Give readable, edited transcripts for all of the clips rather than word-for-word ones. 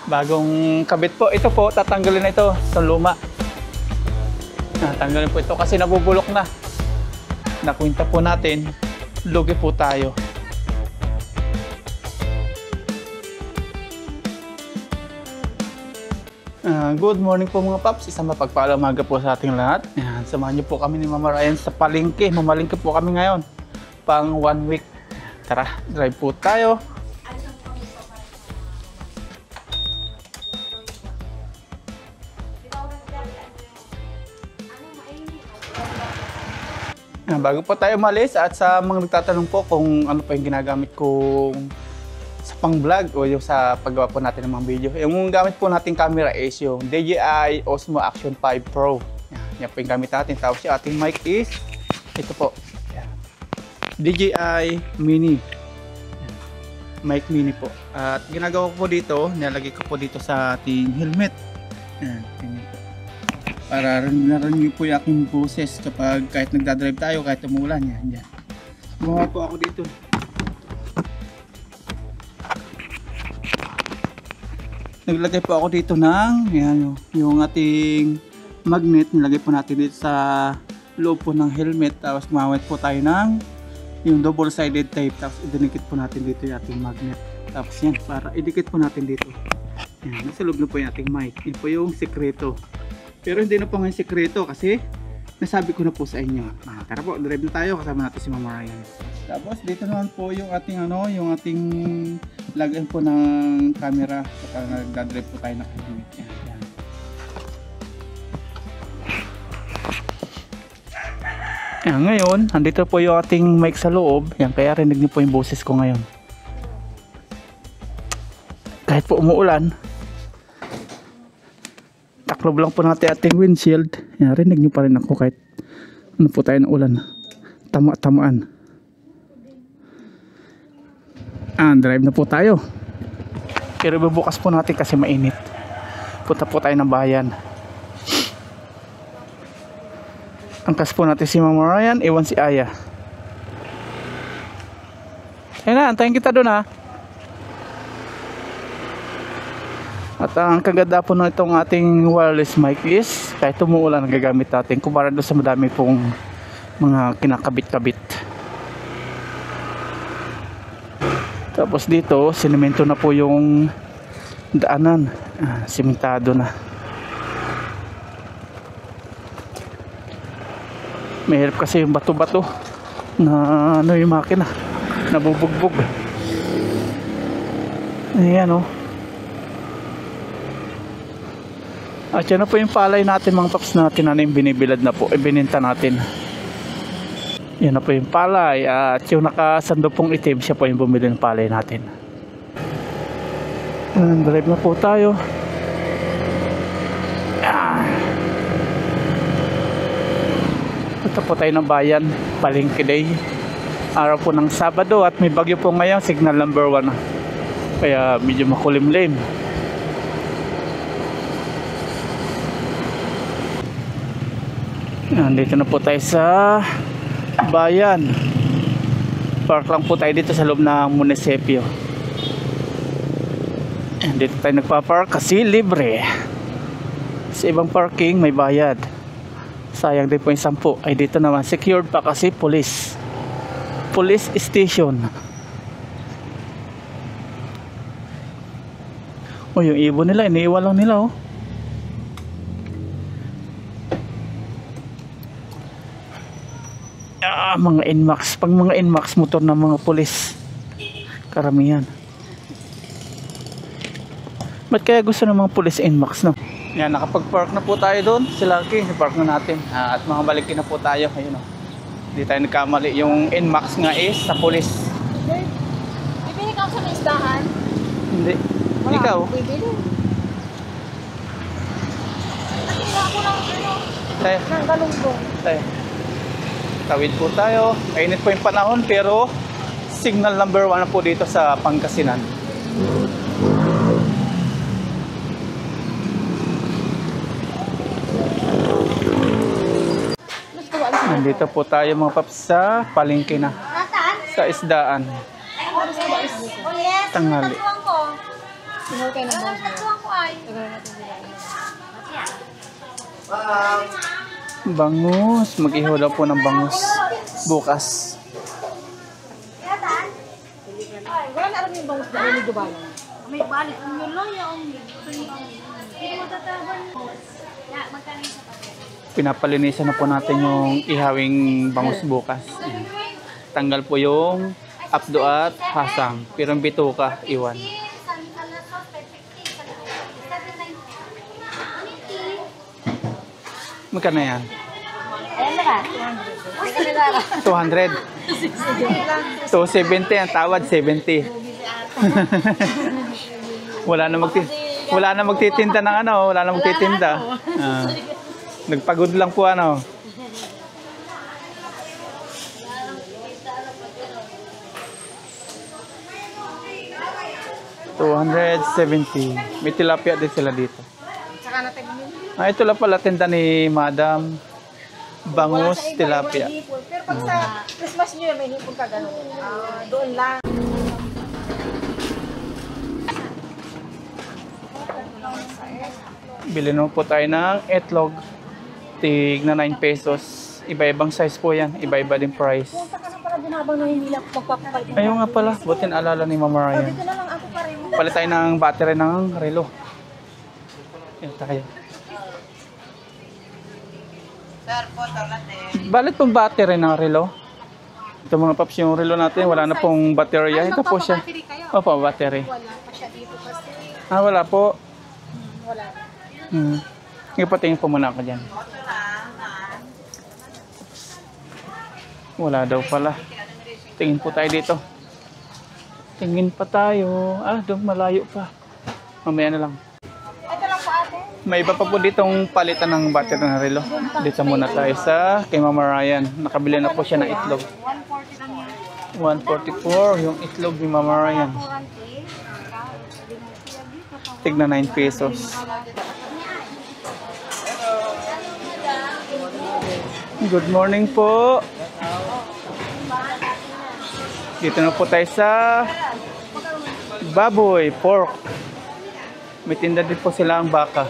Bagong kabit po. Ito po, tatanggalin na ito sa luma. Tatanggalin po ito kasi nabubulok na. Nakwinta po natin, lugi po tayo. Good morning po mga paps. Isang mapagpalang umaga po sa ating lahat. Ayan, samahan niyo po kami ni Mama Ryan sa palengke. Mamalengke po kami ngayon. Pang 1 week. Tara, drive po tayo. Bago po tayo umalis at sa mga nagtatanong po kung ano pa yung ginagamit kong sa pang-vlog o yung sa paggawa po natin ng mga video. Yung gamit po nating camera is yung DJI Osmo Action 5 Pro. Yan po yung gamit natin. Tapos yung ating mic is ito po. Yan. DJI Mini. Yan. Mic Mini po. At ginagawa ko po dito, nilalagay ko po dito sa ating helmet. Yan. Para narinig po yung aking boses kapag kahit nagdadrive tayo, kahit umulan. Yan. Gumawa po ako dito. Naglagay po ako dito ng yan, yung ating magnet. Nilagay po natin dito sa loob po ng helmet. Tapos mawet po tayo ng yung double-sided tape. Tapos idinikit po natin dito yung ating magnet. Tapos yan, para idikit po natin dito. Yan, nasa loob na po yung ating mic. Yan po yung sekreto. Pero hindi na po ngayon sekreto kasi nasabi ko na po sa inyo. Tara po, drive na tayo. Kasama natin si Mama Ryan. Tapos dito naman po yung ating yung ating lagyan po ng camera kapag nagdadrive po tayo ng helmet. Yan. Yan, ngayon, andito po yung ating mic sa loob. Yan, kaya rinig niyo po yung boses ko ngayon. Kahit po umuulan, taklob lang po natin ating windshield. Yan, rinig niyo pa rin ako kahit ano po tayo ng ulan. Tama-tamaan. Drive na po tayo. Pero bubukas po natin kasi mainit. Punta po tayo ng bayan. Angkas po natin si Mama Ryan, iwan si Aya. Ayun na, antayin kita doon ha. At ang kaganda po na itong ating wireless mic is kahit umuulan ang gagamit natin kumpara doon sa madami pong mga kinakabit-kabit. Tapos dito, sinemento na po yung daanan. Simentado na. Mahirap kasi yung bato-bato na yung makina. Nabubugbog. Ayan o. At yan na po yung palay natin mga paps natin na yung binibilad na po. Ibininta natin. Yan na po yung palay at yung nakasando pong itim siya po yung bumili ng palay natin. Drive na po tayo. Punta po tayo ng bayan, Palengke Day. Araw po ng Sabado at may bagyo po ngayon, signal number 1 na. Kaya medyo makulimlim. Dito na po tayo sa bayan. Park lang po tayo dito sa loob ng munisipyo. Dito tayo nagpa-park kasi libre. Sa ibang parking may bayad. Sayang din po yung 10. Ay dito naman secured pa kasi police station. O yung ibon nila iniiwan lang nila oh. Mga NMAX, pag mga NMAX motor ng mga pulis karamihan. Ba't kaya gusto ng mga pulis NMAX no? Yan, nakapag-park na po tayo doon. Sila park na natin at mga balikin na po tayo. Ayun o, hindi tayo nagkamali. Yung NMAX nga is sa pulis. Bibili ka sa isdahan? Hindi. Wala, ikaw? Bibili. Nakita ako ng tayo. Ng galunggong. Tayo. Tawid po tayo. Mainit po yung panahon pero signal number 1 na po dito sa Pangasinan. Nandito po tayo mga paps sa palengke na. Sa isdaan. Tanghali. Okay na mo. Tatlo ako ay. Bangus. Mag-iho daw po ng bangus. Bukas. Ay, wala na rin yung bangus na rin Dubai. May balik. Ang nulo yung hindi mo tataban. Ya, magkano sa papel? Pinapalinisan na po natin yung ihawing bangus bukas. Tanggal po yung apdo at hasang. Pero yung bituka, iwan. Magkano yan? Ayan na ka. 200. 270 ang tawad, 70. Wala na magtitinda ng ano, wala na magtitinda. Nagpagod lang po ano. $270. May tilapia din sila dito. Saka natin yun. Ito lang pala tinda ni Madam. Bangus, tilapia. Pero pag sa Christmas New Year, may hipon ka gano'n. Doon lang. Bili naman po tayo ng etlog. Tig na 9 pesos. Iba-ibang size po yan. Iba-iba din price. Punta ka na pala din habang nahihilak magpapapalit. Ayun nga pala. Butin alala ni Mama Ryan. Dito na lang ako pa rin. Palit tayo ng battery ng relo. Yan tayo. Sir, po, natin. Balit pong battery ng relo. Ito mga paps yung relo natin. Wala na pong baterya. Ito po siya. Opo, battery. Wala pa siya dito kasi. Wala po. Wala. Ipatingin po muna ako dyan. Wala daw pala. Tingin po tayo dito. Tingin pa tayo. Doon malayo pa. Mamaya na lang. Ito lang po ate. May iba pa po ditong palitan ng battery ng relo. Dito muna tayo sa kay Mama Ryan. Nakabili na po siya ng itlog. 140 lang yan. 144 yung itlog ni Mama Ryan. Tigna 9 pesos. Good morning po. Dito na po tayo sa baboy, pork. May tinda din po sila ang baka.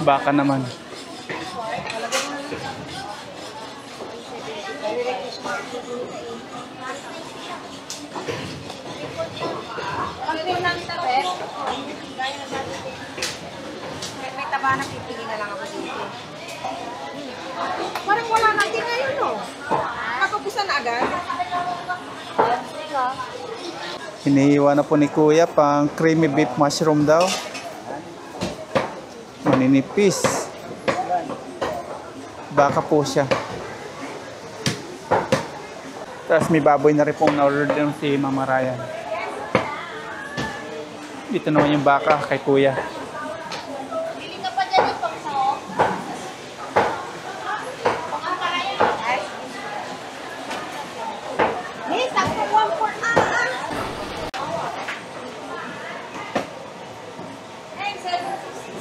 Baka naman. May taba na pipili na lang ako dito. Parang wala natin ngayon, no? Nakapusan na agad. Hinihiwa na po ni Kuya pang creamy beef mushroom daw. Maninipis. Baka po siya. Tapos may baboy na rin pong na-order din si Mama Ryan. Dito naman yung baka kay Kuya. Pili ka pa dyan yung pangsaw. Hey, sakto 1 for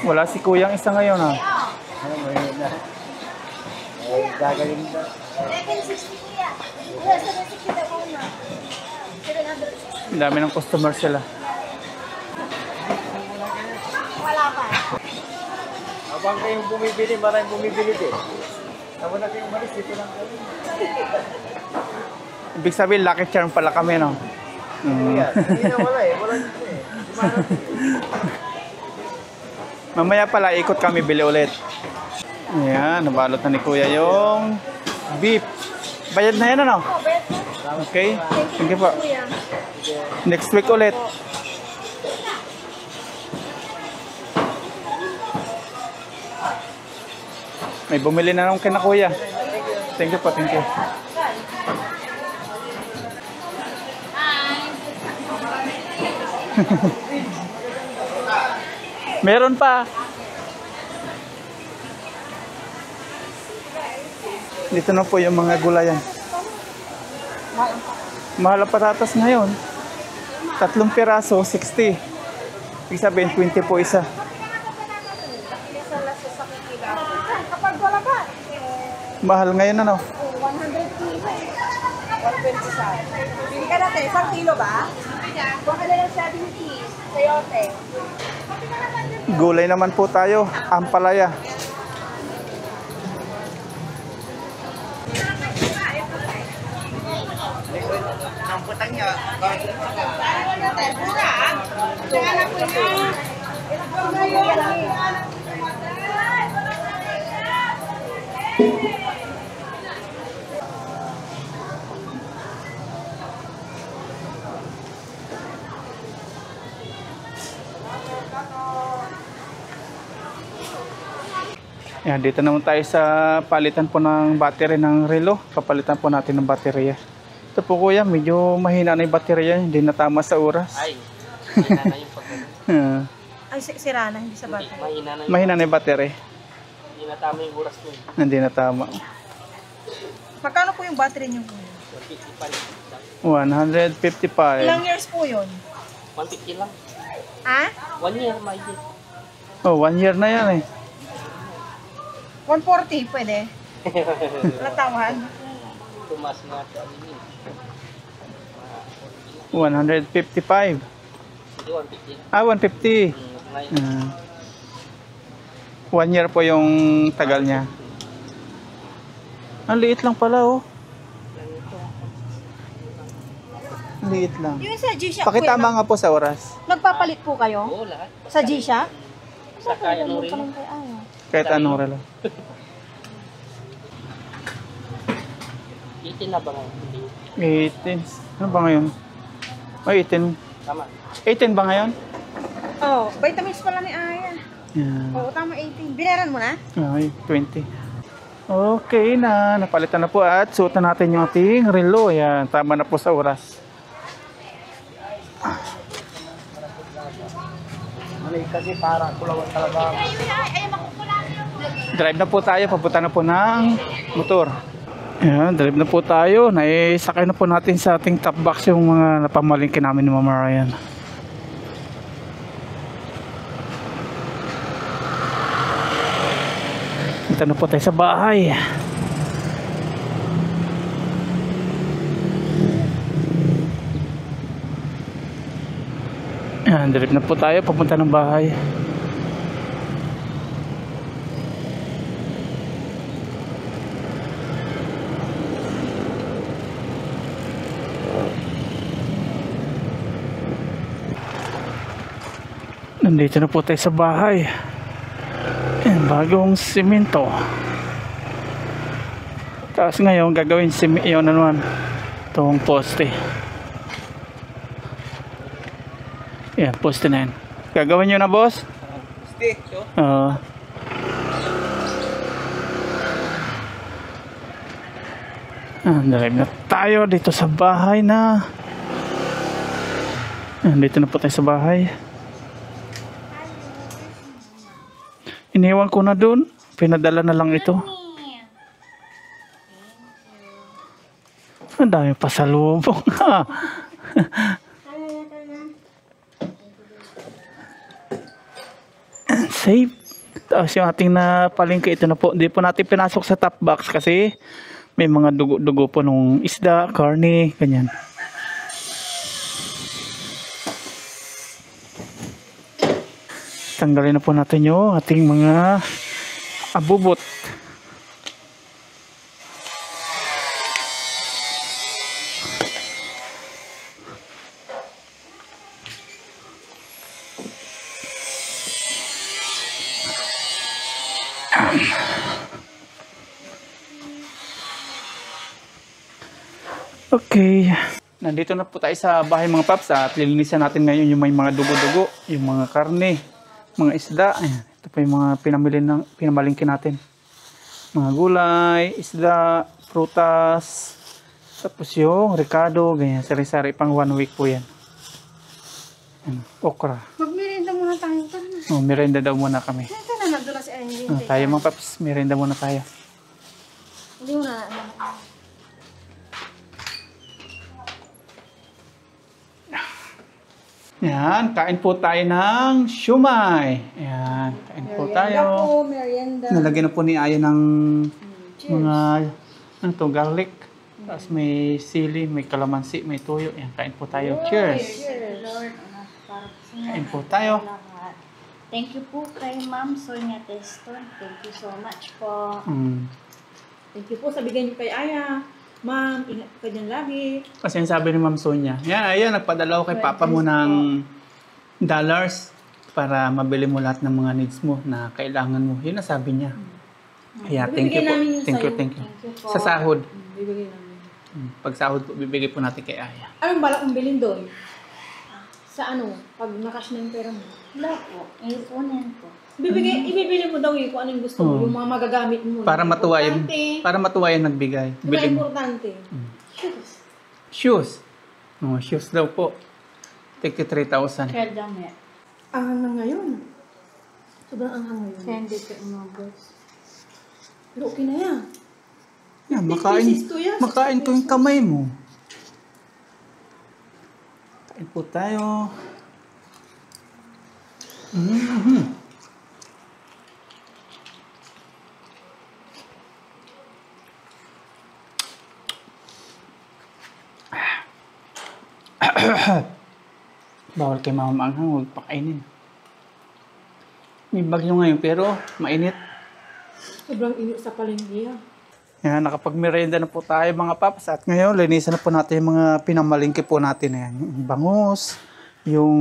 Wala si Kuya ang isa ngayon ha. Gagaling na. 760 kuya. Wala, 760 na una. 760. Ang dami ng customer sila. Wala pa. Habang kayong bumibili, maraming bumibili din. Habang na kayong malis, dito lang kami. Ibig sabihin, lucky charm pala kami, no? Hindi na wala eh. Wala dito eh. Mamaya pala, ikot kami, bili ulit. Ayan, nabalot na ni Kuya yung beef. Bayad na yan, ano? Okay. Thank you po. Next week ulit. May bumili na nung kina Kuya. Thank you po, thank you. Meron pa. Dito na po yung mga gulayan. Mahal ang patatas ngayon. 3 piraso, 60. Ibig sabihin, 20 po isa. Kapag wala ba? Mahal ngayon ano? 100 kilo. 120 sa. Bili ka natin? 1 kilo ba? Huwag ka na lang 70. Sayote. Gulay naman po tayo. Ampalaya. Ang putang niya. Yan, dito naman tayo sa palitan po ng battery ng relo. Kapalitan po natin ng baterya. Ito po kuya, medyo mahina na yung baterya. Hindi natama sa oras. Ay, mahina na yung pagkakas. Ay, sira na, hindi sa Hindi, battery. mahina na yung Mahina na yung battery. hindi na tama yung oras nun. Hindi natama. Magkano po yung battery niyo po? 155. Ilang years po yun? 150 lang. Ha? 1 year, mahigit. Oh, 1 year na yan eh. 140, pwede? Walang tawad? Tumas na ito. 155. Hindi, 150 lang. Ah, 150. Ngayon, 1 year po yung tagal niya. Ang liit lang pala oh. Ang liit lang. Yung sa G-Shock, Pakitama nga po sa oras. nagpapalit po kayo? oo, lahat. Sa G-Shock? Sa kaya nung rin. Kahit anong relo. 18 na ba ngayon? Hindi. 18. Ano ba ngayon? Oh, 18. Tama. 18 ba ngayon? Oh, vitamins pala ni Aya. Yan. Oo, tama 18. Binayaran mo na? Okay, 20. Okay na. Napalitan na po at suotan natin yung ating relo. Yan. Tama na po sa oras. Kasi parang kulawan talaga. Drive na po tayo. Papunta na po ng motor. Yan. Drive na po tayo. Naisakay na po natin sa ating top box yung mga napamalingkin namin ni Mama Ryan. Punta na po tayo sa bahay. Yan, direct na po tayo papunta ng bahay. Nandito na po tayo sa bahay. Yan, bagong simento. Tapos ngayon gagawin yun naman itong poste. Yan, poste na yan. Gagawin nyo na boss? Stick, so. Drive na tayo dito sa bahay na. Dito na po tayo sa bahay. Iniwan ko na dun. Pinadala na lang ito. Ang dami pasalubong. Safe. Tapos yung ating napalingki, ito na po. Hindi po natin pinasok sa top box kasi may mga dugo-dugo po nung isda, karne, ganyan. Tanggalin na po natin yung ating mga abubot. Okay. Nandito na po tayo sa bahay mga paps at lilinisan natin ngayon yung may mga dugo-dugo, yung mga karne, mga isda. Ayan. Ito po yung mga pinamalingkin natin. Mga gulay, isda, prutas, tapos yung ricado, ganyan. Sari-sari pang 1 week po yan. Ayan. Okra. Magmerienda muna tayo. Oh, merenda daw muna kami. Ito na, nandun na si Angel. Tayo mga paps, merenda muna tayo. Hindi mo na. Yan, kain po tayo ng siumay. Yan, kain po tayo. Merienda. Nalagyan na po ni Aya ng mga, ano to, garlic. Tapos may sili, may kalamansi, may tuyo. Yan, kain po tayo. Cheers! Cheers. Lord, para sa inyo. Kain po tayo. Lahat. Thank you po kay Ma'am Sonia Teston. Thank you so much po. Thank you po sa bigay niyo kay Aya. Ma'am, ingat ka dyan lagi. Kasi yung sabi ni Ma'am Sonia, yan, ayan, nagpadala ko kay Papa mo ng dollars para mabili mo lahat ng mga needs mo na kailangan mo. Yun ang sabi niya. Kaya thank you Bibigyan po. namin yun Thank you, sa'yo. thank you. Thank you po. Sa sahod. Bibigay namin. Pag sahod po, bibigay po natin kay Aya. Anong balak mong bilhin doon? Sa ano? Pag nakash na yung pera mo. Wala po. Ipunin po. Ibibili mo daw kung ano yung gusto mo. Oo. Yung mga magagamit mo. Para matuwa yung, Importante. para matuwa yung nagbigay. Diba Bili mo. importante? Shoes. Shoes. Oh, shoes daw po. 33,000. Kaya damit. Anghang na ngayon. Sobrang anghang ngayon. Hindi ko umabos. Pero okay na yan. Yan, 50 makain, pieces to yan, makain 60 ko yung kamay mo. Kain po tayo. Bawal kay Mama Manghang, huwag pakainin. May bagyo ngayon pero mainit. Sobrang init sa palengke. Yan, nakapagmerenda na po tayo mga paps. At ngayon, linisan na po natin yung mga pinamalingki po natin. Yan. Yung bangus, yung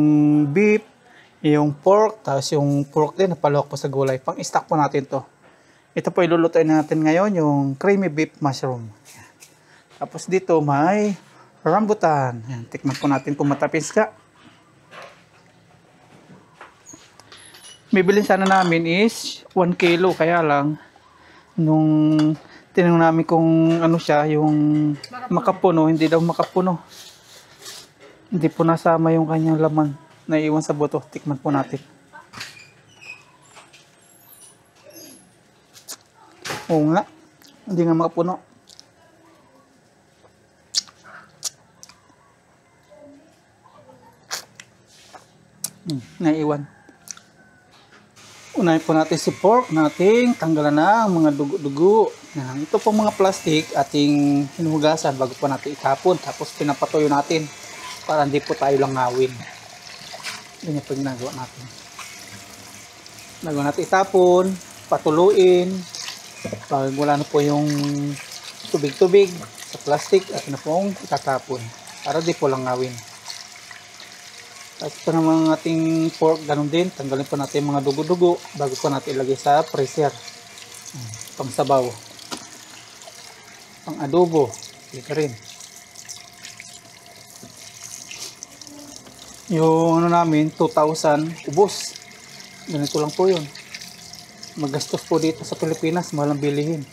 beef, yung pork, tapos yung pork din, napalawak po sa gulay. Pang-stock po natin to. Ito po ilulutuin natin ngayon, yung creamy beef mushroom. Yan. Tapos dito may rambutan. Yan, tikman po natin kung matapis ka. Bibilin sana namin is 1 kilo, kaya lang nung tinanong namin kung ano siya, yung makapuno, hindi daw makapuno. Hindi po nasama yung kanyang laman. Naiiwan sa boto. Tikman po natin. Oo nga. Hindi nga makapuno. Naiiwan. Unahin po natin si pork nating tanggalan na ang mga dugo-dugo. Yan. Ito po mga plastic ating hinuhugasan bago po natin itapon. Tapos pinapatuyo natin para hindi po tayo lang ngawin. Yan yung po ginagawa natin. Bago natin itapon, patuluin. Pag wala na po yung tubig-tubig sa plastic at na pong itatapon. Para di po lang ngawin. At ito naman ating pork, ganun din. Tanggalin po natin yung mga dugo-dugo bago po natin ilagay sa freezer. Pang sabaw. Pang adobo. Ito rin. Yung ano namin, 2,000 ubos. Ganito lang po yun. Magastos po dito sa Pilipinas. Mahal ang bilihin.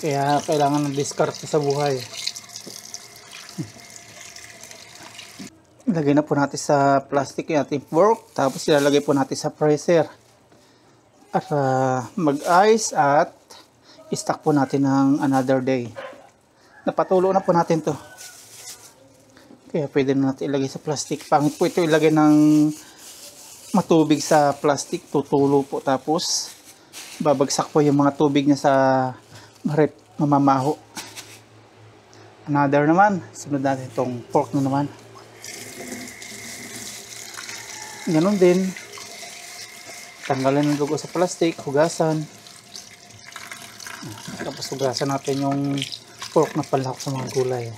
Kaya kailangan ng diskarte sa buhay. Ilagay na po natin sa plastic yung ating pork. Tapos ilalagay po natin sa freezer. At mag-ice at i-stock po natin ng another day. Napatulo na po natin to. Kaya pwede na natin ilagay sa plastic. Pangit po ito ilagay ng matubig sa plastic. Tutulo po. Tapos babagsak po yung mga tubig niya sa rep. Mamamaho. Another naman. Sunod natin itong pork na naman. Ganon din. Tanggalin ng dugo sa plastic, hugasan. Tapos hugasan natin yung pork na palahok sa mga gulay.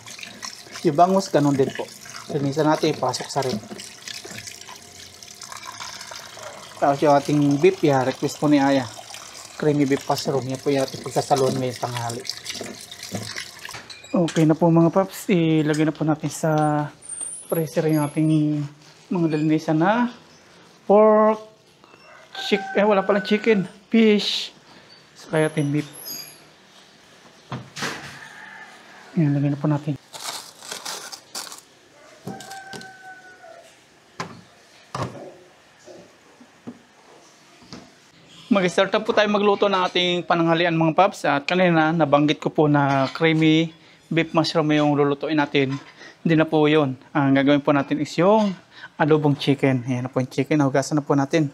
Yung bangus, ganon din po. Linisan natin, ipasok sa rin. Tapos yung ating beef, request po ni Aya. Creamy beef mushroom. Yan po yung ating pagsasaluan may tanghali. Okay na po mga paps. Ilagay na po natin sa freezer yung ating mga linisan na pork, wala palang chicken, fish, saka ating beef. Yan, lagyan na po natin. Mag-start na po tayo magluto ng ating pananghalian mga paps. At kanina nabanggit ko po na creamy beef mushroom yung lulutuin natin. Hindi na po yun. Ang gagawin po natin is yung adobong chicken. Ayan na po yung chicken. Hugasan na po natin.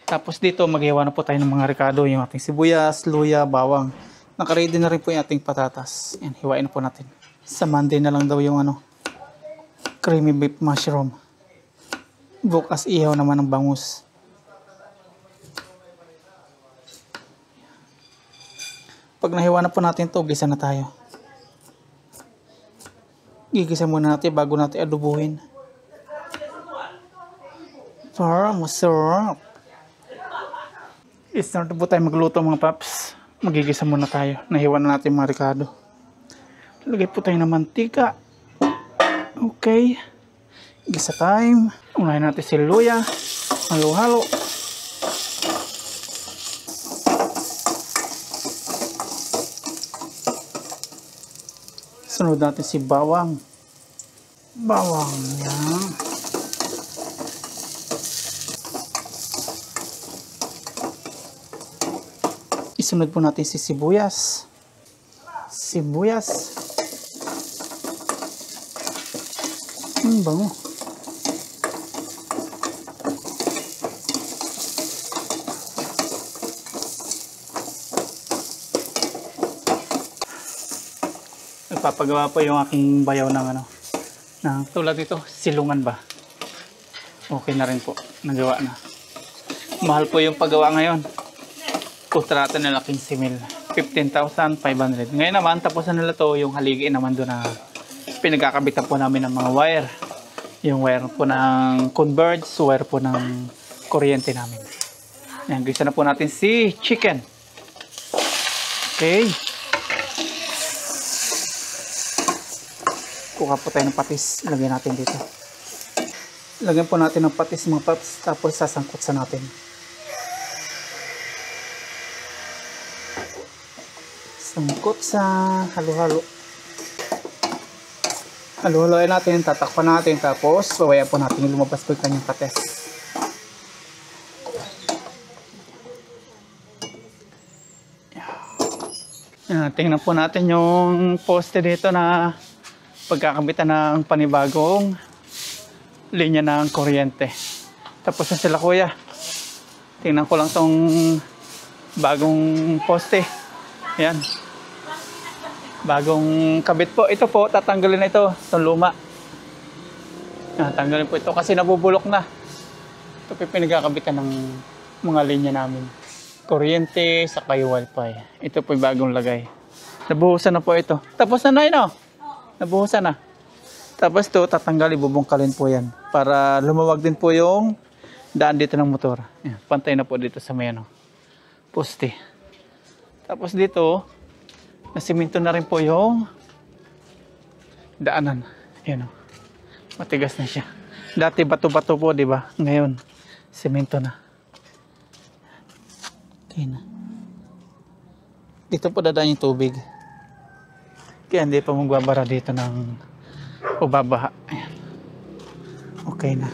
Tapos dito, maghiwa na po tayo ng mga ricado, yung ating sibuyas, luya, bawang. Nakaready na rin po yung ating patatas. Yan, hiwain na po natin. Sa Monday na lang daw yung creamy beef mushroom. Bukas ihaw naman ng bangus. Pag nahiwa na po natin to, gisa na tayo. Gigisa muna natin bago natin adobuhin. Para masarap. Start po tayo magluto mga paps. Magigisa muna tayo. Nahiwa na natin mga ricado. Lagay po tayo ng mantika. Okay. Gisa time. Unahin natin si luya. Halo-halo. Sunod natin si bawang. Bawang yan. Isunod po natin si sibuyas. Sibuyas. Bango. Nagpapagawa po yung aking bayaw ng ng tulad nito, silungan ba? Okay na rin po. Nagawa na. Mahal po yung paggawa ngayon. Kontrata nila 15,000, 15,500. Ngayon naman, tapusan nila to yung haligi naman doon na pinagkakabitan po namin ng mga wire. Yung wire po ng converge, wire po ng kuryente namin. Yan, gisa na po natin si chicken. Okay. Kuha po tayo ng patis. Lagyan natin dito. Lagyan po natin ng patis mga paps. Tapos sasangkot sa natin. Sangkot sa halo-halo. Halo-haloin natin, tatakpan natin, tapos pabayaan po natin yung lumabas po yung kanyang pates. Tingnan po natin yung poste dito na pagkakabitan ng panibagong linya ng kuryente. Tapos na sila kuya. Tingnan ko lang tong bagong poste. Ayan. Bagong kabit po. Ito po, tatanggalin na ito. Itong luma. Tatanggalin po ito kasi nabubulok na. Ito po pinagkakabitan ng mga linya namin. Kuryente, saka yung wifi. Ito po yung bagong lagay. Nabuhusan na po ito. Tapos na na yun, nabuhusan na. Tapos ito, tatanggalin, bubungkalin po yan. Para lumawag din po yung daan dito ng motor. Ayan, pantay na po dito sa may poste. Tapos dito, nasiminto na rin po yung daanan. Ayan o. Matigas na siya. Dati bato-bato po, di ba? Ngayon, simento na. Okay na. Dito po dadaan yung tubig. Kaya hindi pa magbabara dito ng babaha. Ayan. Okay na.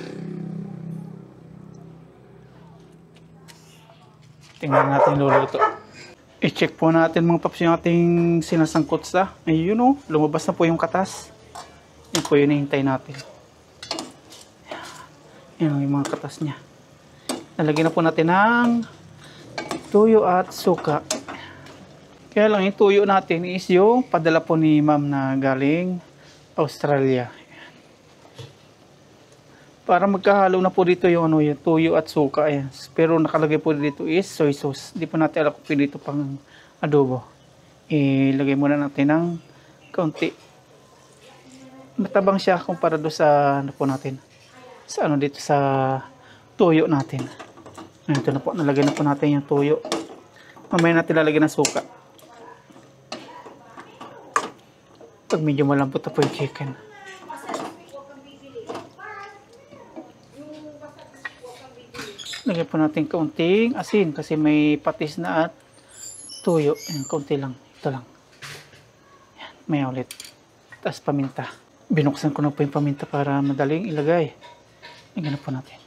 Tingnan natin luluto. I-check po natin mga paps yung ating sinasangkot sa. Ayun o, lumabas na po yung katas. Yan po yun hihintay natin. Yan yung mga katas niya. Nalagyan na po natin ng tuyo at suka. Kaya lang yung tuyo natin is yung padala po ni ma'am na galing Australia. Para magkahalo na po dito yung yung tuyo at suka. Ayan. Pero nakalagay po dito is soy sauce. Hindi po natin alam kung dito pang adobo. Ilagay muna natin ng kaunti. Matabang siya kumpara doon sa po natin. Sa dito sa tuyo natin. Ito na po, nalagay na po natin yung tuyo. Mamaya natin lalagyan ng suka. Pag medyo malambot na po yung chicken. Lagyan po natin kaunting asin kasi may patis na at tuyo. Ayan, kaunti lang. Ito lang. Ayan, may ulit. Tapos paminta. Binuksan ko na po yung paminta para madaling ilagay. Lagyan na po natin.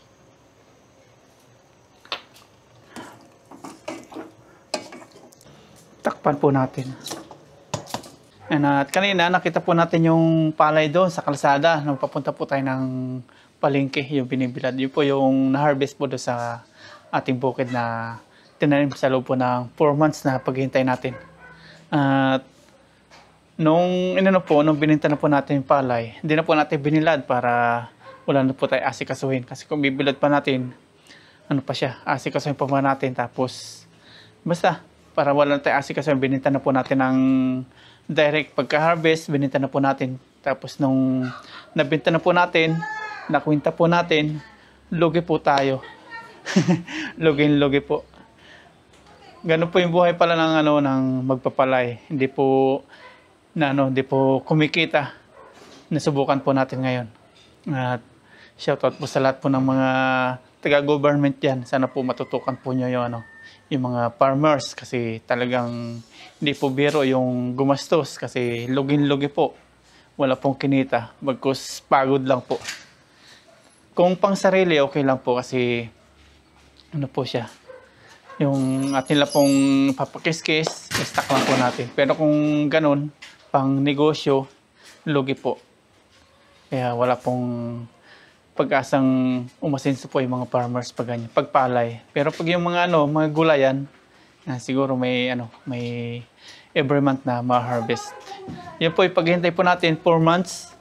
Takpan po natin. Ayan, at kanina nakita po natin yung palay doon sa kalsada. Nung papunta po tayo ng palengke, yung binibilad. Yun po yung na-harvest po doon sa ating bukid na tinanim sa loob po ng 4 months na paghihintay natin. At nung bininta na po natin yung palay, hindi na po natin binilad para wala na po tayo asikasuhin. Kasi kung bibilad pa natin, asikasuhin pa natin. Tapos, basta, para wala na tayo asikasuhin, bininta na po natin ng direct pagka-harvest, bininta na po natin. Tapos nung nabinta na po natin, nakwinta po natin, lugi po tayo. Lugi po. Ganun po yung buhay pala ng magpapalay. Hindi po kumikita. Nasubukan po natin ngayon. At shoutout po sa lahat po ng mga taga-government diyan. Sana po matutukan po niyo yung mga farmers kasi talagang hindi po biro yung gumastos kasi lugi po. Wala pong kinita. Bagkus pagod lang po. Kung pang sarili, okay lang po kasi po siya. Yung atin lang pong papakiskis, stock lang po natin. Pero kung ganun, pang negosyo, lugi po. Kaya wala pong pag-asang umasenso po yung mga farmers pag ganyan, pagpalay. Pero pag yung mga mga gulayan, siguro may every month na ma-harvest. Yan po, paghintay po natin 4 months.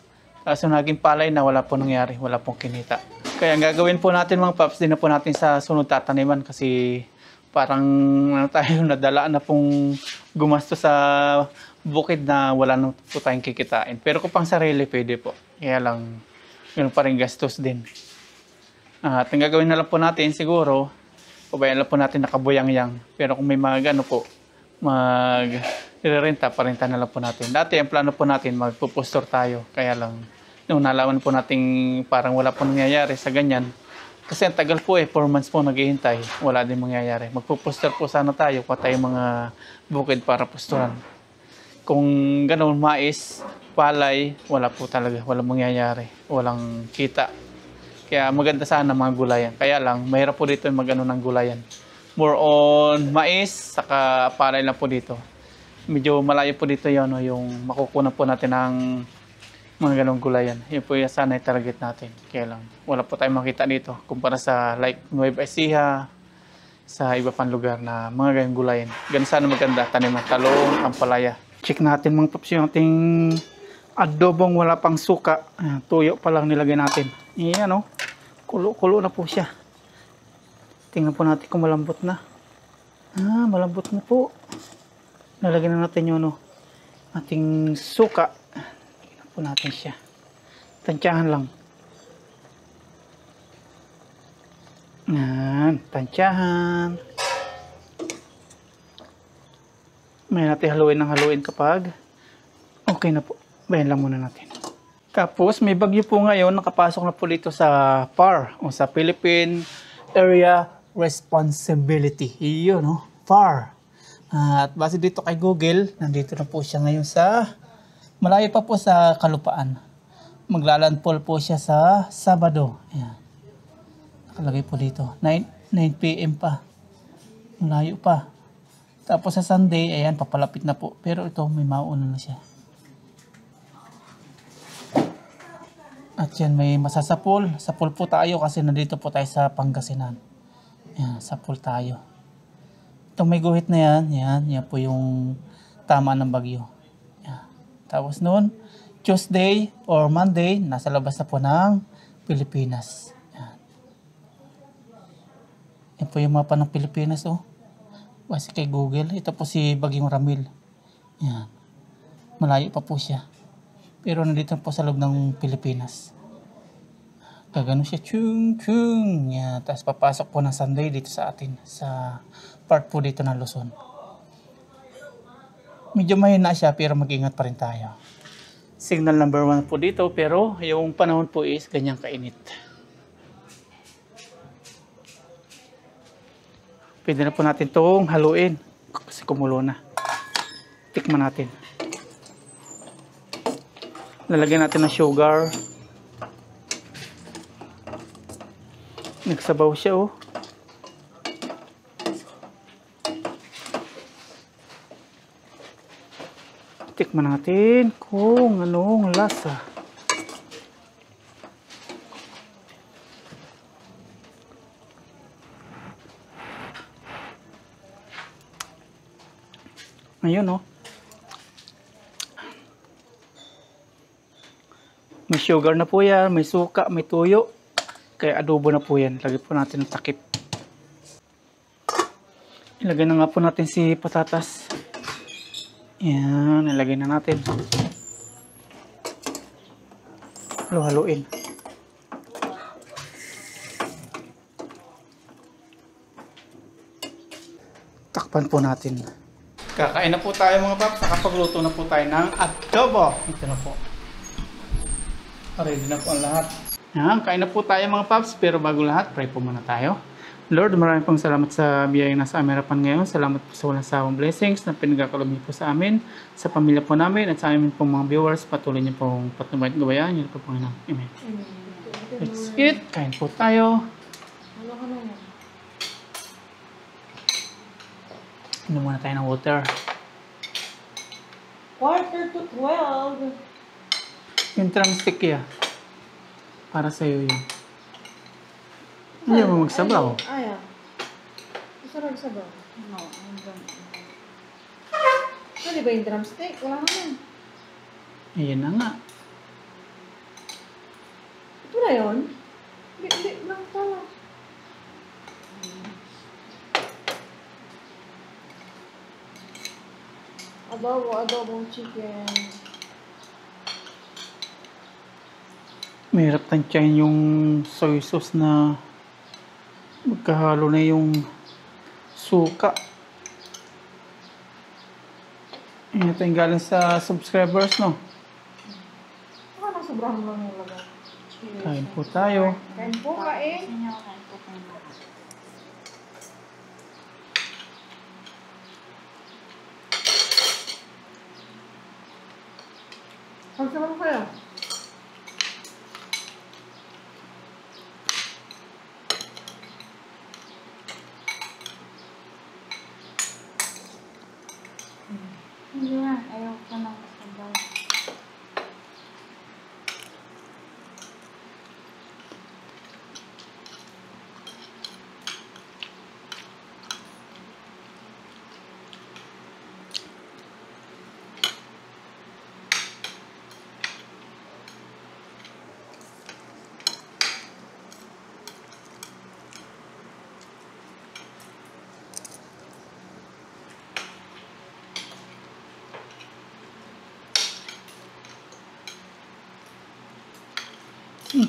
Kaso naging palay na wala po nangyari, wala pong kinita. Kaya ang gagawin po natin mga paps, din na po natin sa sunod tataniman kasi parang tayo nadala na pong gumasto sa bukid na wala na po tayong kikitain. Pero kung pang sarili, pwede po. Kaya lang, yun pa rin gastos din. At ang gagawin na lang po natin siguro, pabayaan lang po natin nakabuyang-yang. Pero kung may mga mag-renta, parenta na lang po natin. Dati, ang plano po natin, magpupustor tayo. Kaya lang, nung nalaman po natin parang wala po nangyayari sa ganyan, kasi ang tagal po 4 months po naghihintay, wala din mangyayari. Magpupuster po sana tayo, patay mga bukid para pusturan. Kung ganoon, mais, palay, wala po talaga, walang mangyayari, walang kita. Kaya maganda sana mga gulayan. Kaya lang, mahirap po dito yung ng gulayan. More on mais, saka palay lang po dito. Medyo malayo po dito yun, yung makukunan po natin ng mga ganong gulayan. Yun po yung sana yung target natin. Kaya lang, wala po tayong makita dito. Kumpara sa like Nueva Ecija, sa iba pang lugar na mga ganong gulayan. Ganun sana maganda. Tanim ng talong, ampalaya. Check natin mga paps yung ating adobong wala pang suka. Tuyo pa lang nilagay natin. Ayan kulo-kulo na po siya. Tingnan po natin kung malambot na. Malambot na po. Nalagyan na natin yung ating suka. Po natin siya. Tansyahan lang. Tansyahan. May natin haluin kapag okay na po. Bayan lang muna natin. Tapos may bagyo po ngayon, nakapasok na po dito sa PAR o sa Philippine Area Responsibility. Iyon, PAR. At base dito kay Google, nandito na po siya ngayon sa malayo pa po sa kalupaan. Maglalandfall po siya sa Sabado. Ayan. Nakalagay po dito. 9 PM pa. Malayo pa. Tapos sa Sunday, ayan, papalapit na po. Pero ito, may mauna na siya. At yan, may masasapol. Sapol po tayo kasi nandito po tayo sa Pangasinan. Ayan, sapol tayo. Itong may guhit na yan po yung tama ng bagyo. Tapos noon, Tuesday or Monday, nasa labas na po ng Pilipinas. Yan po yung mapa ng Pilipinas. Base kay Google. Ito po si Bagyong Ramil. Yan. Malayo pa po siya. Pero nandito po sa loob ng Pilipinas. Gagano siya. Chung. Yan. Tapos papasok po ng Sunday dito sa atin. Sa part po dito ng Luzon. Medyo mahina siya pero mag-ingat pa rin tayo. Signal number 1 po dito pero yung panahon po is ganyang kainit. Pwede na po natin itong haluin kasi kumulo na. Tikman natin. Lalagyan natin ng sugar. Nagsabaw siya Tikman natin kung anong lasa. Ayun, oh. May sugar na po yan, may suka, may tuyo. Kaya adobo na po yan. Lagyan po natin ng takip. Ilagay na nga po natin si patatas. Yan, ilagay na natin. Halo-haloin. Takpan po natin. Kakain na po tayo mga paps. Nakapagluto na po tayo ng adobo. Ito na po. Ready na po ang lahat. Yan, kain na po tayo mga paps. Pero bago lahat, pray po muna tayo. Lord, maraming pong salamat sa biyayang nasa aming harapan ngayon. Salamat po sa walang sawang blessings na pinagkakalob niyo po sa amin, sa pamilya po namin, at sa amin pong mga viewers. Patuloy niyo pong patuloy at gabayan. Yun po Panginoon. Amen. Let's eat. Kain po tayo. Ano yan? Inom muna tayo ng water. 11:45. Yung drumstick ya. Para sa'yo yun. Hindi mo magsabaw. Ay, masarap sabaw. No, Ano ba yung drumstick? Wala naman. Ayan na nga. Ito na yun? Hindi lang pala. Adobong chicken. Mahirap tansyahin yung soy sauce na magkahalo na yung suka. Ito yung galing sa subscribers, no? Baka sobrahan lang yung lagay. Kain po tayo. Kain po, kain. Sinyakan po tayo lahat. Pagsabaw mo kayo. Hindi na, ayaw ko ng sabaw.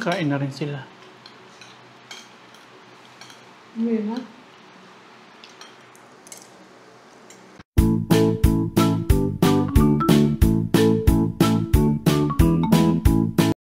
Kain na rin sila. Hindi na.